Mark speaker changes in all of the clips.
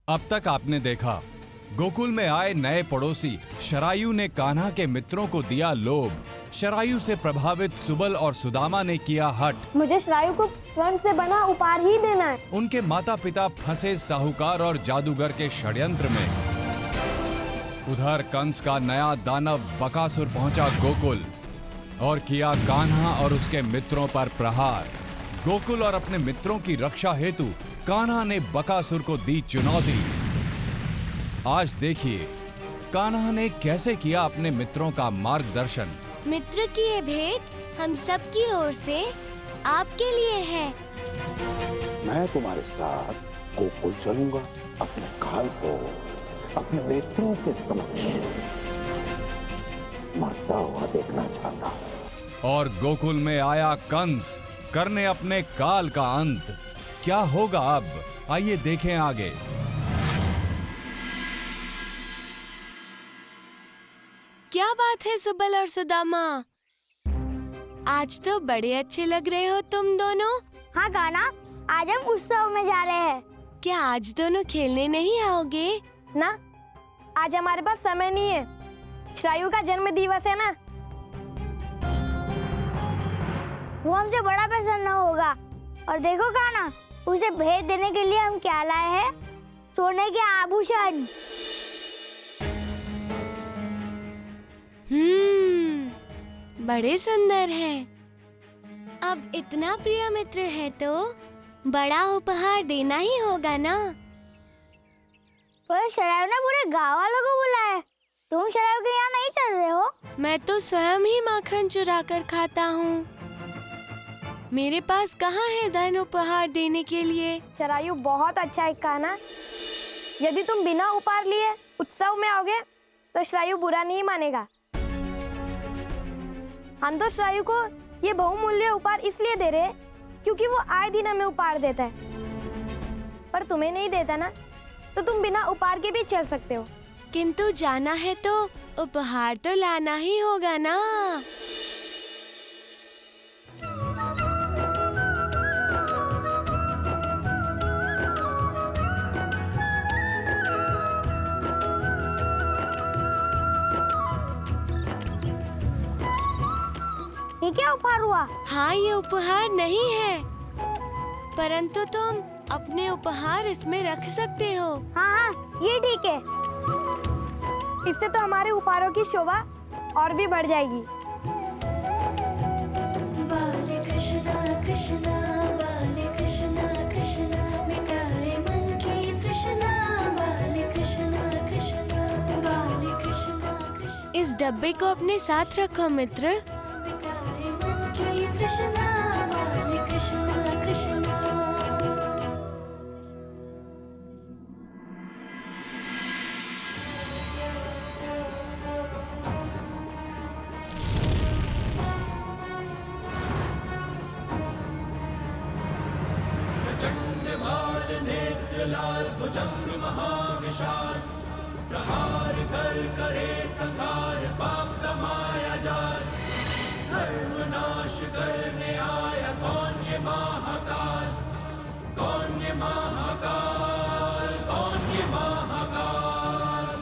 Speaker 1: अब तक आपने देखा, गोकुल में आए नए पड़ोसी शरायु ने कान्हा के मित्रों को दिया लोभ। शरायु से प्रभावित सुबल और सुदामा ने किया हठ।
Speaker 2: मुझे शरायु को स्वर्ण से बना उपहार ही देना है।
Speaker 1: उनके माता पिता फंसे साहूकार और जादूगर के षड्यंत्र में। उधर कंस का नया दानव बकासुर पहुंचा गोकुल और किया कान्हा और उसके मित्रों पर प्रहार। गोकुल और अपने मित्रों की रक्षा हेतु कान्हा ने बकासुर को दी चुनौती। आज देखिए कान्हा ने कैसे किया अपने मित्रों का मार्गदर्शन।
Speaker 3: मित्र की ये भेंट हम सब की ओर से आपके लिए है।
Speaker 4: मैं तुम्हारे साथ गोकुल चलूंगा, अपने काल को अपने मित्रों के समक्ष मरता हुआ देखना चाहता हूँ।
Speaker 1: और गोकुल में आया कंस करने अपने काल का अंत। क्या होगा अब, आइए देखें आगे।
Speaker 3: क्या बात है सुबल और सुदामा, आज तो बड़े अच्छे लग रहे हो तुम दोनों।
Speaker 2: हाँ कान्हा, आज हम उत्सव में जा रहे हैं।
Speaker 3: क्या आज दोनों खेलने नहीं आओगे?
Speaker 2: ना, आज हमारे पास समय नहीं है। शरायु का जन्म दिवस है ना। वो हमसे बड़ा प्रसन्न होगा। और देखो कान्हा, उसे भेंट देने के लिए हम क्या लाए हैं? सोने के आभूषण।
Speaker 3: बड़े सुंदर हैं। अब इतना प्रिय मित्र है तो बड़ा उपहार देना ही होगा ना।
Speaker 2: पर शरायु ने पूरे गांव वालों को बुलाया है। तुम शरायु के यहाँ नहीं चल रहे हो?
Speaker 3: मैं तो स्वयं ही माखन चुरा कर खाता हूँ। मेरे पास कहाँ है धन उपहार देने के लिए।
Speaker 2: शरायु बहुत अच्छा है कान्हा। यदि तुम बिना उपहार लिए उत्सव में आओगे तो शरायु बुरा नहीं मानेगा। हम तो शरायु को ये बहुमूल्य उपहार इसलिए दे रहे हैं क्योंकि वो आए दिन हमें उपहार देता है। पर तुम्हें नहीं देता ना, तो तुम बिना उपहार के भी चल सकते हो।
Speaker 3: किंतु जाना है तो उपहार तो लाना ही होगा ना।
Speaker 2: ये क्या उपहार हुआ?
Speaker 3: हाँ, ये उपहार नहीं है, परंतु तुम अपने उपहार इसमें रख सकते हो।
Speaker 2: हाँ हाँ, ये ठीक है। इससे तो हमारे उपहारों की शोभा और भी बढ़ जाएगी।
Speaker 5: बाले कृष्णा कृष्णा, बाले कृष्णा कृष्णा, मिटाए मन की तृष्णा। बाले कृष्णा कृष्णा, बाले कृष्णा कृष्णा।
Speaker 3: इस डब्बे को अपने साथ रखो मित्र।
Speaker 5: मिटाए मन की तृष्णा। बाले कृष्णा कृष्णा।
Speaker 6: लाल भुजंग महाविशाल, प्रहार कर करे संहार, पाप कमाया जाल। धर्म नाश करने आया कौन ये महाकाल, कौन ये महाकाल, कौन ये महाकाल।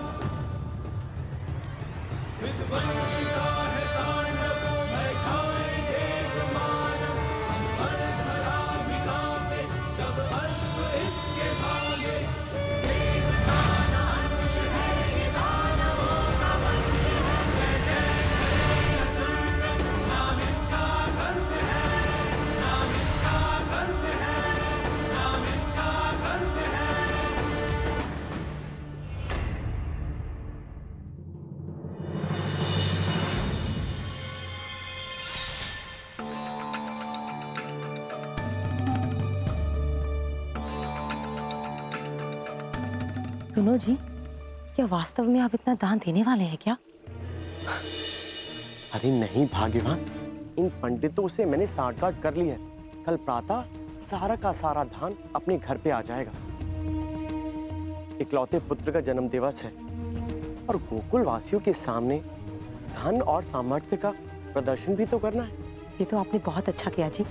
Speaker 6: विध्वंस का है तांडव, भय खाए देव मानव। पर धरा भी कांपे जब अश्व इसके भागे। देवता ना अंश है, ये दानवों का वंश है। जय जय करे असुर, नाम इसका कंस है, नाम इसका कंस है, नाम इसका कंस है।
Speaker 7: सुनो जी, क्या वास्तव में आप इतना दान देने वाले हैं क्या?
Speaker 8: अरे नहीं भाग्यवान, इन पंडितों से मैंने साठ-गांठ कर ली है। कल प्रातः सारा का सारा धान अपने घर पे आ जाएगा। इकलौते पुत्र का जन्म दिवस है और गोकुल वासियों के सामने धन और सामर्थ्य का प्रदर्शन भी तो करना है।
Speaker 7: ये तो आपने बहुत अच्छा किया जी।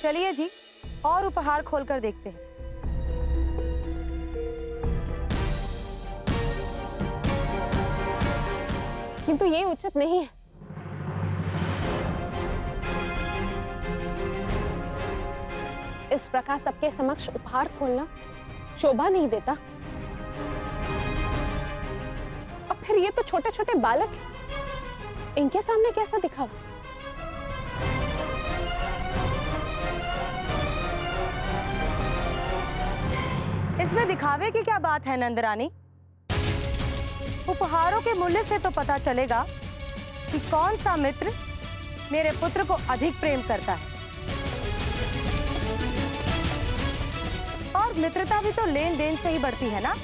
Speaker 7: चलिए जी, और उपहार खोलकर देखते हैं।
Speaker 9: किंतु ये उचित नहीं है। इस प्रकार सबके समक्ष उपहार खोलना शोभा नहीं देता। और फिर ये तो छोटे छोटे बालक हैं, इनके सामने कैसा दिखावा?
Speaker 7: इसमें दिखावे की क्या बात है नंदरानी? उपहारों के मूल्य से तो पता चलेगा कि कौन सा मित्र मेरे पुत्र को अधिक प्रेम करता है। और मित्रता भी तो लेन देन से ही बढ़ती है ना।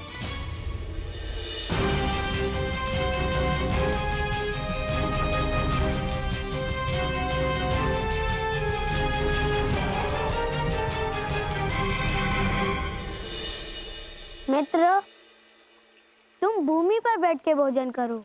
Speaker 2: मित्र, तुम भूमि पर बैठ के भोजन करो।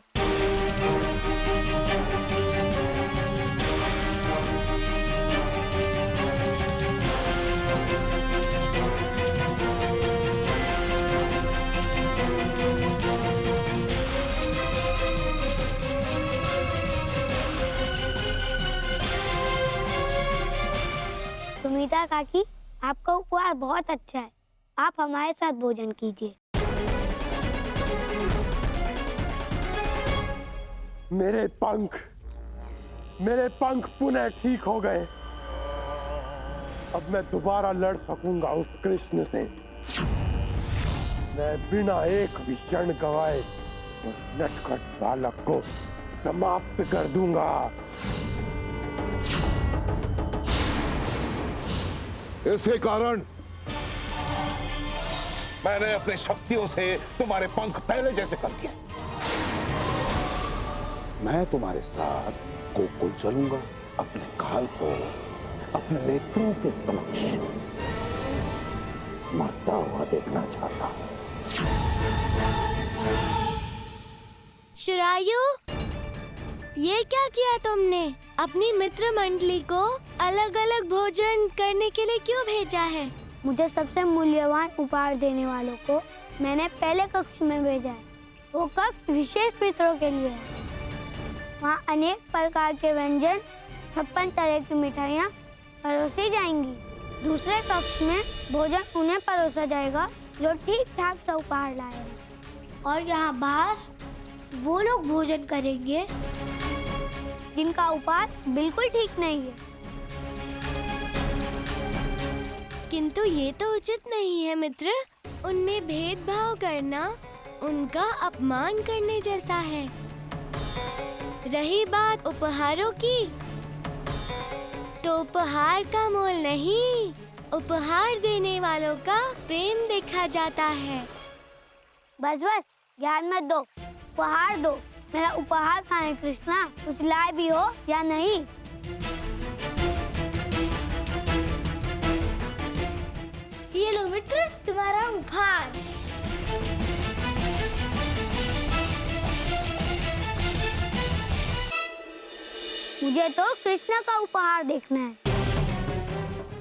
Speaker 2: सुमिता काकी, आपका उपहार बहुत अच्छा है। आप हमारे साथ भोजन कीजिए।
Speaker 4: मेरे पंख पुनः ठीक हो गए। अब मैं दोबारा लड़ सकूंगा उस कृष्ण से। मैं बिना एक भी क्षण गवाए उस नटखट बालक को समाप्त कर दूंगा।
Speaker 10: इसके कारण मैंने अपनी शक्तियों से तुम्हारे पंख पहले जैसे कर दिए।
Speaker 4: मैं तुम्हारे साथ गोकुल चलूंगा। अपने काल को अपने नेत्रों के समक्ष मरता हुआ देखना चाहता हूं।
Speaker 3: शरायु, ये क्या किया तुमने? अपनी मित्र मंडली को अलग अलग भोजन करने के लिए क्यों भेजा है?
Speaker 2: मुझे सबसे मूल्यवान उपहार देने वालों को मैंने पहले कक्ष में भेजा है। वो कक्ष विशेष मित्रों के लिए है। वहाँ अनेक प्रकार के व्यंजन, 56 तरह की मिठाइयाँ परोसी जाएंगी। दूसरे कक्ष में भोजन उन्हें परोसा जाएगा जो ठीक ठाक सा उपहार लाए हैं। और यहाँ बाहर वो लोग भोजन करेंगे जिनका उपहार बिल्कुल ठीक नहीं है।
Speaker 3: किंतु ये तो उचित नहीं है मित्र। उनमें भेदभाव करना उनका अपमान करने जैसा है। रही बात उपहारों की, तो उपहार का मोल नहीं, उपहार देने वालों का प्रेम देखा जाता है।
Speaker 2: बस बस, ज्ञान मत दो, उपहार दो। मेरा उपहार कहाँ है कृष्णा? कुछ लाए भी हो या नहीं? ये लो मित्र, तुम्हारा उपहार। मुझे तो कृष्णा का उपहार देखना है।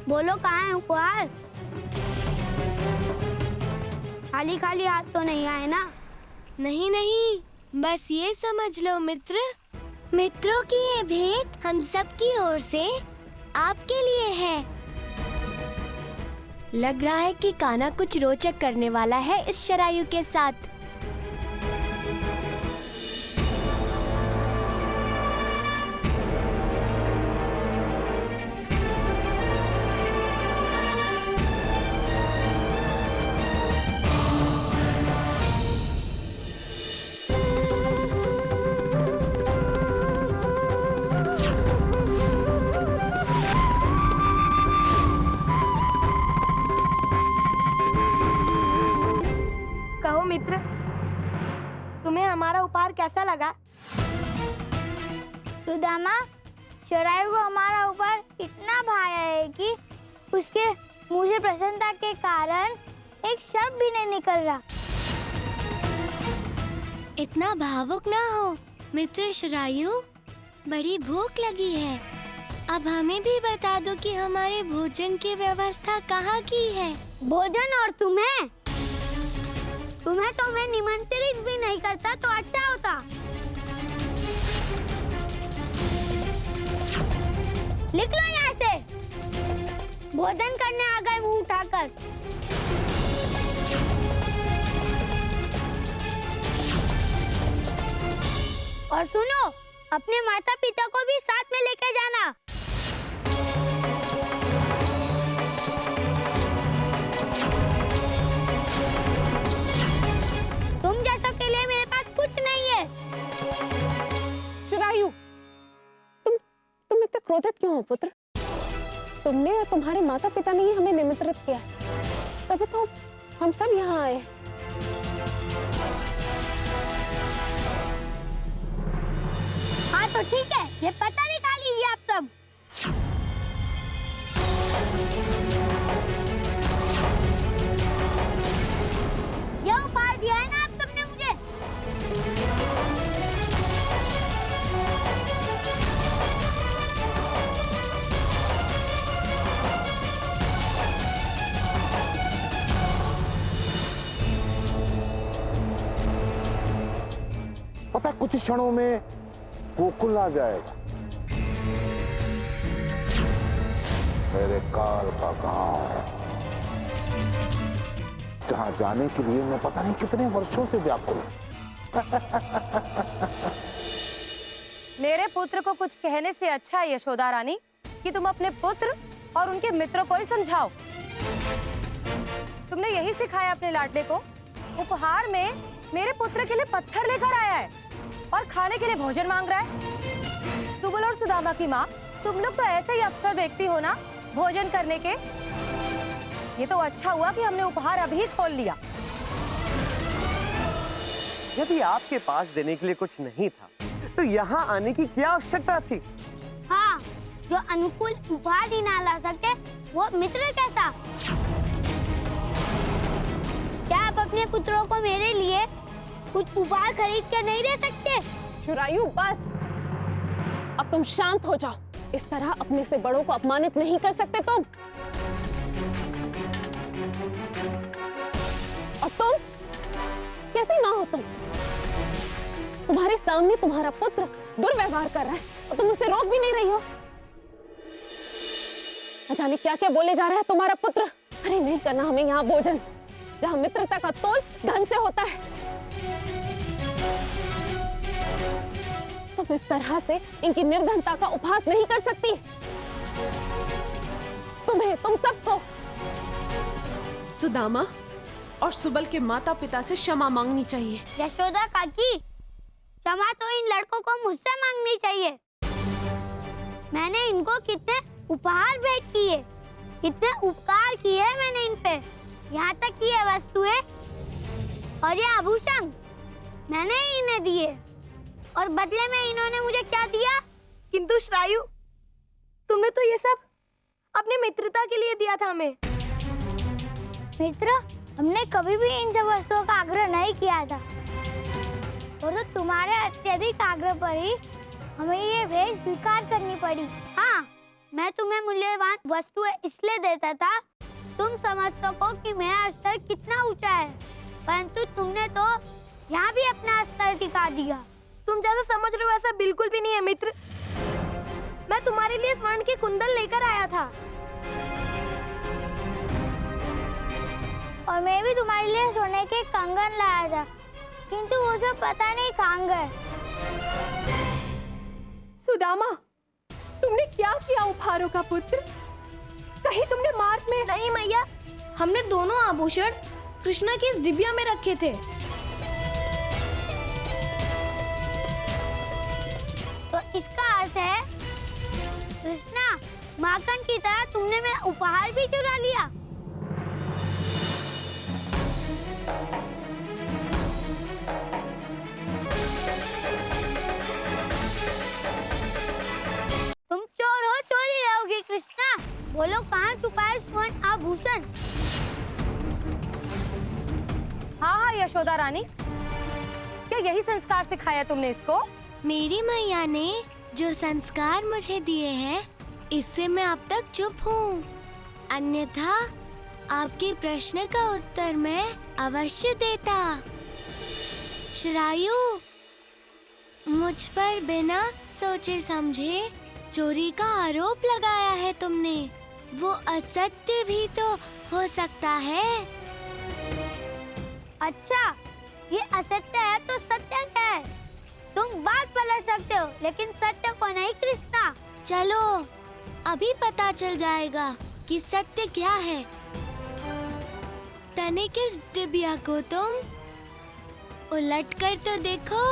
Speaker 2: बोलो कहाँ है उपहार? खाली खाली हाथ तो नहीं आए ना?
Speaker 3: नहीं नहीं, बस ये समझ लो मित्र, मित्रों की ये भेंट हम सब की ओर से आपके लिए है।
Speaker 11: लग रहा है कि कान्हा कुछ रोचक करने वाला है इस शरायु के साथ।
Speaker 2: मित्र, तुम्हें हमारा उपहार कैसा लगा? रुदामा, शरायु को हमारा उपहार इतना भाया है कि उसके मुंह से प्रसन्नता के कारण एक शब्द भी नहीं निकल रहा।
Speaker 3: इतना भावुक ना हो मित्र शरायु, बड़ी भूख लगी है। अब हमें भी बता दो कि हमारे भोजन की व्यवस्था कहाँ की है।
Speaker 2: भोजन और तुम्हें तो मैं निमंत्रित भी नहीं करता तो अच्छा होता। लिख लो यहाँ से, भोजन करने आ गए मुंह उठाकर। और सुनो, अपने माता पिता को भी साथ में लेके जाना। तुम जैसों के लिए मेरे पास कुछ नहीं है।
Speaker 9: शरायु, तुम इतने क्रोधित क्यों हो पुत्र? तुमने और तुम्हारे माता पिता ने ही हमें निमंत्रित किया, तभी तो हम सब यहाँ आए।
Speaker 2: हाँ तो ठीक है, ये पता निकाल लीजिए आप सब। ये उपहार दिया है ना आप सबने मुझे।
Speaker 10: पता कुछ क्षणों में गोकुल आ जाएगा, मेरे काल का गांव है, जहां जाने के लिए मैं पता नहीं कितने वर्षों से व्याकुल हूं।
Speaker 7: मेरे पुत्र को कुछ कहने से अच्छा है यशोदा रानी कि तुम अपने पुत्र और उनके मित्रों को ही समझाओ। तुमने यही सिखाया अपने लाडले को। उपहार में मेरे पुत्र के लिए पत्थर लेकर आया है और खाने के लिए भोजन मांग रहा है। सुबल और सुदामा की माँ, तुम लोग तो ऐसे ही अक्सर देखती हो ना भोजन करने के। ये तो अच्छा हुआ कि हमने उपहार अभी खोल लिया।
Speaker 8: यदि आपके पास देने के लिए कुछ नहीं था तो यहाँ आने की क्या आवश्यकता थी?
Speaker 2: हाँ, जो अनुकूल उपहार ही ना ला सके वो मित्र कैसा? क्या आप अपने पुत्रों को मेरे लिए कुछ उपहार खरीद के नहीं दे सकते?
Speaker 9: शरायु बस, अब तुम शांत हो जाओ। इस तरह अपने से बड़ों को अपमानित नहीं कर सकते तुम। और तुम कैसी माँ हो तुम? तुम्हारे सामने तुम्हारा पुत्र दुर्व्यवहार कर रहा है और तुम उसे रोक भी नहीं रही हो। न जाने क्या क्या बोले जा रहा है तुम्हारा पुत्र। अरे नहीं करना हमें यहाँ भोजन, जहाँ मित्रता का तोल धन से होता है। तुम इस तरह से इनकी निर्धनता का उपहास नहीं कर सकती। तुम सबको।
Speaker 12: सुदामा और सुबल के माता पिता से क्षमा मांगनी चाहिए।
Speaker 2: यशोदा काकी, क्षमा तो इन लड़कों को मुझसे मांगनी चाहिए। मैंने इनको कितने उपहार भेंट किए, कितने उपकार किए मैंने इन पे। यहाँ तक कि ये वस्तुएं और ये आभूषण मैंने ही इन्हें दिए, और बदले में इन्होंने मुझे क्या दिया?
Speaker 3: किंतु श्रायु, तुमने तो ये सब अपने मित्रता के लिए दिया था हमें।
Speaker 2: मित्र, हमने कभी भी इन सब वस्तुओं का आग्रह नहीं किया था, और तो तुम्हारे अत्यधिक आग्रह पर ही हमें ये भेंट स्वीकार करनी पड़ी। हाँ, मैं तुम्हें मूल्यवान वस्तुएं इसलिए देता था तुम समझ सको कि मेरा स्तर कितना ऊंचा है, परंतु तुमने तो यहाँ भी अपना स्तर टिका दिया।
Speaker 3: तुम जैसा समझ रहे हो ऐसा बिल्कुल भी नहीं है मित्र। मैं तुम्हारे लिए स्वर्ण के कुंडल लेकर आया था,
Speaker 2: और मैं भी तुम्हारे लिए सोने के कंगन लाया था, किंतु वो सब पता नहीं कहाँ गए।
Speaker 12: सुदामा, तुमने क्या किया उपहारों का पुत्र? कहीं तुमने मार्ग में?
Speaker 3: नहीं मैया, हमने दोनों आभूषण कृष्णा की इस डिबिया में रखे थे।
Speaker 2: तो इसका अर्थ है कृष्णा, माखन की तरह तुमने मेरा उपहार भी चुरा लिया। तुम चोर हो, चोरी रहोगी कृष्णा। बोलो कहाँ छुपा है स्वर्ण आभूषण?
Speaker 7: हाँ यशोदा रानी, क्या यही संस्कार सिखाया तुमने इसको?
Speaker 3: मेरी मैया ने जो संस्कार मुझे दिए हैं इससे मैं अब तक चुप हूँ। अन्यथा आपके प्रश्न का उत्तर मैं अवश्य देता। शरायु, मुझ पर बिना सोचे समझे चोरी का आरोप लगाया है तुमने। वो असत्य भी तो हो सकता है।
Speaker 2: अच्छा, ये असत्य है तो सत्य क्या है? तुम बात पलट सकते हो लेकिन सत्य को नहीं कृष्णा।
Speaker 3: चलो अभी पता चल जाएगा कि सत्य क्या है। तनिक इस डिबिया को तुम उलट कर तो देखो।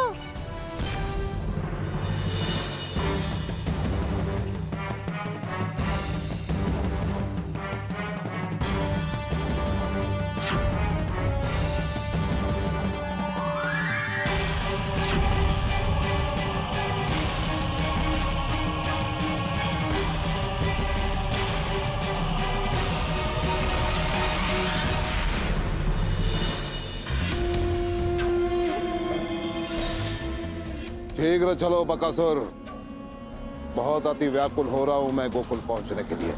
Speaker 10: शीघ्र चलो बकासुर, बहुत अति व्याकुल हो रहा हूं मैं गोकुल पहुंचने के लिए।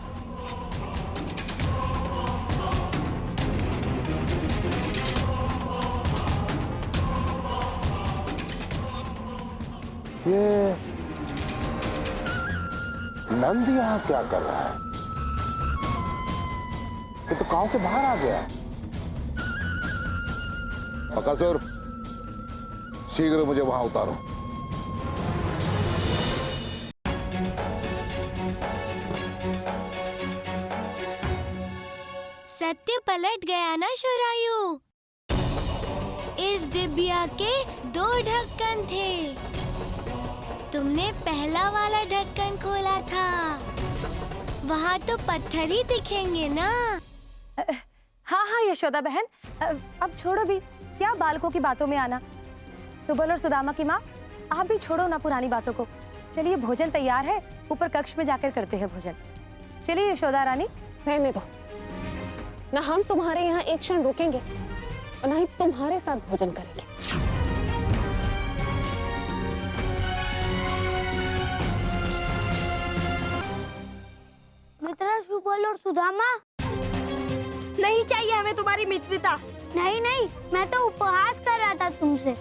Speaker 10: ये नंद यहां क्या कर रहा है? ये तो गांव के बाहर आ गया। बकासुर, शीघ्र मुझे वहां उतारो।
Speaker 3: सत्य पलट गया ना शरायु। इस डिबिया के 2 ढक्कन थे। तुमने पहला वाला ढक्कन खोला था, वहाँ तो पत्थर ही दिखेंगे ना।
Speaker 7: हाँ हाँ यशोदा बहन, अब छोड़ो भी, क्या बालकों की बातों में आना। सुबल और सुदामा की माँ, आप भी छोड़ो ना पुरानी बातों को। चलिए भोजन तैयार है, ऊपर कक्ष में जाकर करते हैं भोजन। चलिए यशोदा रानी।
Speaker 9: रहने दो, ना हम तुम्हारे यहाँ एक क्षण रुकेंगे और ना ही तुम्हारे साथ भोजन करेंगे।
Speaker 2: मित्रा, सुबल और सुदामा,
Speaker 12: नहीं चाहिए हमें तुम्हारी मित्रता।
Speaker 2: नहीं नहीं, मैं तो उपहास कर रहा था तुमसे।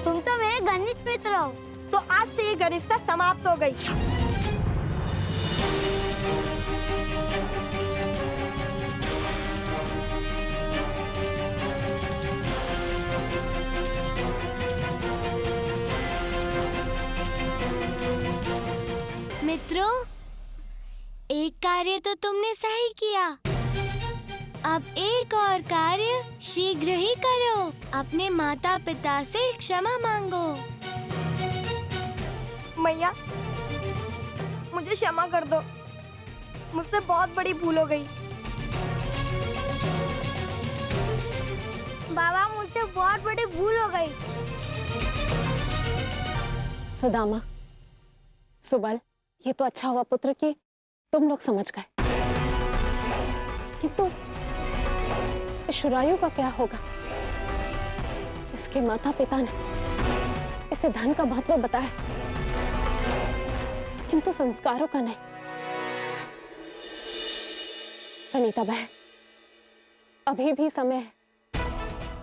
Speaker 2: तुम तो मेरे घनिष्ठ मित्र हो।
Speaker 12: तो आज से ये घनिष्ठता समाप्त हो गई।
Speaker 3: मित्रों, एक कार्य तो तुमने सही किया। अब एक और कार्य शीघ्र ही करो। अपने माता पिता से क्षमा मांगो।
Speaker 12: मैया, मुझे क्षमा कर दो, मुझसे बहुत बड़ी भूल हो गई।
Speaker 2: बाबा, मुझसे बहुत बड़ी भूल हो गई।
Speaker 9: सुदामा, सुबल, ये तो अच्छा हुआ पुत्र कि तुम लोग समझ गए। किंतु शरायु का क्या होगा? इसके माता पिता ने इसे धन का महत्व बताया, किंतु संस्कारों का नहीं। प्रणीता बहन, अभी भी समय है,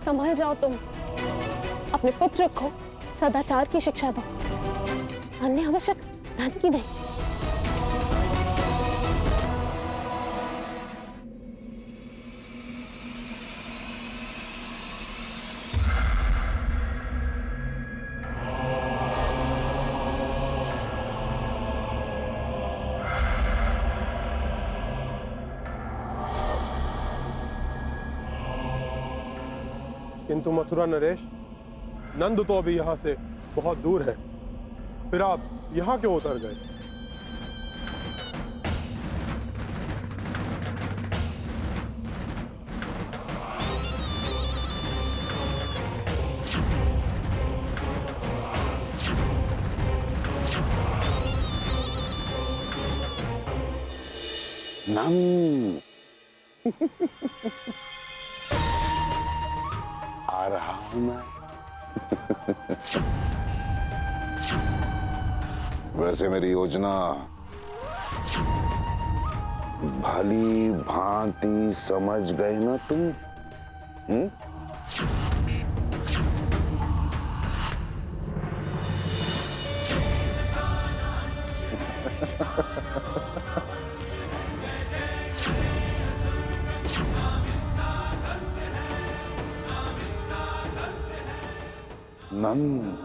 Speaker 9: संभल जाओ तुम। अपने पुत्र को सदाचार की शिक्षा दो, अन्य आवश्यक धन की नहीं।
Speaker 13: किंतु मथुरा नरेश, नंद तो अभी यहाँ से बहुत दूर है, फिर आप यहाँ क्यों उतर गए?
Speaker 4: नंद आ रहा हूं मैं। वैसे मेरी योजना भली भांति समझ गए ना तुम? नंद